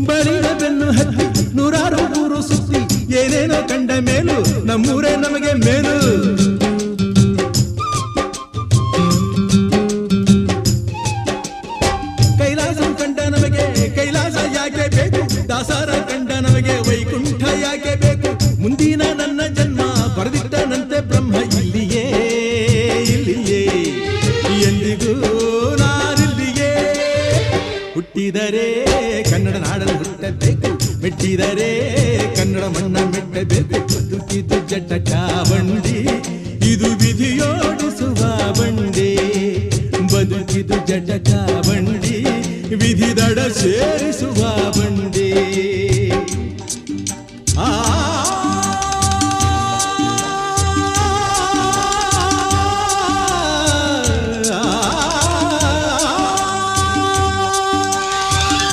ಬಳಿದ ಬೆನ್ನು ಹತ್ತಿ ನೂರಾರು ಊರು ಸುತ್ತಿ ಏನೇನೋ ಕಂಡ ಮೇಲು ನಮ್ಮೂರೇ ನಮಗೆ ಮೇಲು. ಕೈಲಾಸ ಕಂಡ ನಮಗೆ ಕೈಲಾಸ ಯಾಕೆ ಬೇಕು, ದಾಸರ ಕಂಡ ನಮಗೆ ವೈಕುಂಠ ಯಾಕೆ ಬೇಕು. ಮುಂದಿನ ನನ್ನ ಜನ್ಮ ಬರೆದಿಟ್ಟನಂತೆ ಬ್ರಹ್ಮ ಇಲ್ಲಿಯೇ ಇಲ್ಲಿಯೇ ಎಂದಿಗೂ ನಾನಿಲ್ಲಿಯೇ. ಹುಟ್ಟಿದರೆ ಕನ್ನಡ ನಾಡಲು ಹುಟ್ಟಬೇಕು, ಮೆಟ್ಟಿದರೆ ಕನ್ನಡ ಮಣ್ಣ ಮೆಟ್ಟಬೇಕು. ಬದುಕಿದು ಜಟಕ ಬಂಡಿ, ಇದು ವಿಧಿಯೋಡಿಸುವ ಬಂಡಿ. ಬದುಕಿದು ಜಟಕ ಬಂಡಿ, ವಿಧಿ ದಡ ಸೇರಿಸುವ